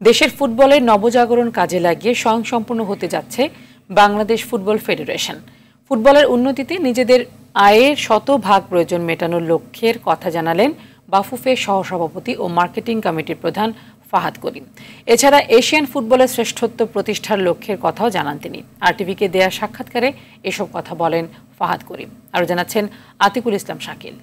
দেশের ফুটবলের নবজাগরণ কাজে লাগিয়ে স্বয়ংসম্পূর্ণ হতে যাচ্ছে বাংলাদেশ ফুটবল ফেডারেশন। ফুটবলের উন্নতিতে নিজেদের আয়ের শতভাগ প্রয়োজন মেটানোর লক্ষ্যের কথা জানালেন বাফুফের সহসভাপতি ও মার্কেটিং কমিটির প্রধান ফাহাদ করিম। এছাড়া এশিয়ান ফুটবলের শ্রেষ্ঠত্ব প্রতিষ্ঠার লক্ষ্যের কথাও জানান তিনি। আরটিভিকে দেয়া সাক্ষাৎকারে এসব কথা বলেন ফাহাদ করিম। আরও জানাচ্ছেন আতিকুল ইসলাম শাকিল।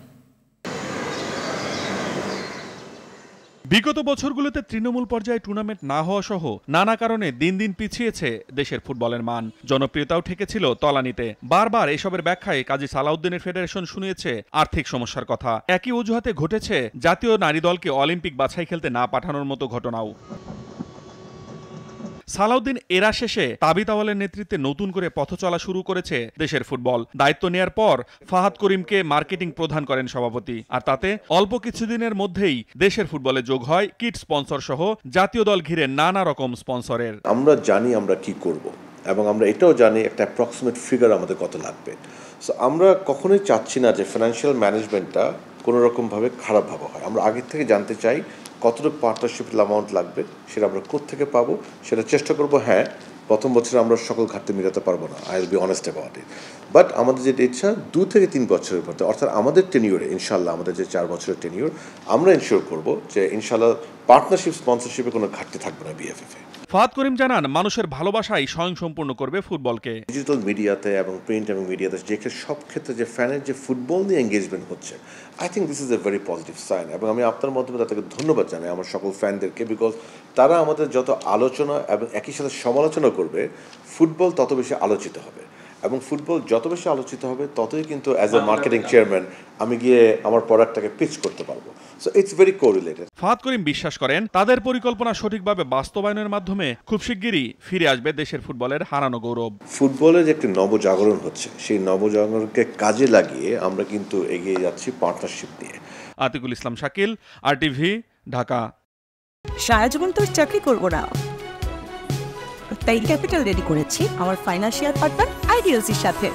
বিগত বছরগুলোতে তৃণমূল পর্যায়ে টুর্নামেন্ট না হওয়া সহ নানা কারণে দিন দিন পিছিয়েছে দেশের ফুটবলের মান, জনপ্রিয়তাও ঠেকেছিল তলানিতে। বারবার এসবের ব্যাখ্যায় কাজী সালাউদ্দিনের ফেডারেশন শুনিয়েছে আর্থিক সমস্যার কথা। একই অজুহাতে ঘটেছে জাতীয় নারী দলকে অলিম্পিক বাছাই খেলতে না পাঠানোর মতো ঘটনাও। সালাউদ্দিন এরা শেষে তাবিত আওয়ালের নেতৃত্বে নতুন করে পথ চলা শুরু করেছে দেশের ফুটবল। দায়িত্ব নেয়ার পর ফাহাদ করিমকে মার্কেটিং প্রধান করেন সভাপতি, আর তাতে অল্প কিছুদিনের মধ্যেই দেশের ফুটবলে যোগ হয় কিট স্পন্সর সহ জাতীয় দল ঘিরে নানা রকম স্পন্সরের। আমরা জানি আমরা কি করব এবং আমরা এটাও জানি একটা অ্যাপ্রক্সিমেট ফিগার আমাদের কত লাগবে। সো আমরা কখনোই চাচ্ছি না যে ফাইন্যান্সিয়াল ম্যানেজমেন্টটা কোনো রকমভাবে খারাপভাবে হয়। আমরা আগে থেকে জানতে চাই কতটুকু পার্টনারশিপ অ্যামাউন্ট লাগবে, সেটা আমরা কোত্থেকে পাবো, সেটা চেষ্টা করবো। হ্যাঁ, প্রথম বছরে আমরা সকল ঘাটতি মেটাতে পারবো না, I will be honest about it, but আমাদের যেটা ইচ্ছা 2 থেকে 3 বছরের মধ্যে, অর্থাৎ আমাদের টেনিওরে ইনশাল্লাহ, আমাদের যে 4 বছরের টেনিওর, আমরা ইনশিওর করবো যে ইনশাল্লাহ পার্টনারশিপ স্পন্সরশিপে কোনো ঘাটতি থাকবে না বিএফএফ এ। ফাহাদ করিম জানান, মানুষের ভালোবাসাই স্বয়ংসম্পূর্ণ করবে ফুটবলকে। ডিজিটাল মিডিয়াতে এবং প্রিন্ট এবং মিডিয়াতে যে সব ক্ষেত্রে যে ফ্যানের যে ফুটবল নিয়ে এঙ্গেজমেন্ট হচ্ছে, I think this is a very positive sign. এবং আমি আপনার মাধ্যমে তাদেরকে ধন্যবাদ জানাই, আমার সকল ফ্যানদেরকে, বিকজ তারা আমাদের যত আলোচনা এবং একই সাথে সমালোচনা করবে, ফুটবল তত বেশি আলোচিত হবে, এবং ফুটবল যত বেশি আলোচিত হবে ততই কিন্তু অ্যাজ এ মার্কেটিং চেয়ারম্যান আমি গিয়ে আমার প্রোডাক্টটাকে পিচ করতে পারবো। So it's very correlated. Fahad Karim বিশ্বাস করেন, তাদের পরিকল্পনা সঠিকভাবে বাস্তবায়নের মাধ্যমে খুব শিগগিরই ফিরে আসবে দেশের ফুটবলের হারানো গৌরব। ফুটবলের যে একটি নবজাগরণ হচ্ছে, সেই নবজাগরণকে কাজে লাগিয়ে আমরা কিন্তু এগিয়ে যাচ্ছি পার্টনারশিপ নিয়ে। আতিকুল ইসলাম শাকিল, আরটিভি, ঢাকা। সারা জীবন তো চাকরি করবো না, তাই ক্যাপিটাল রেডি করেছি আমার ফাইন্যান্সিয়াল পার্টনার আইডিএলসির সাথে।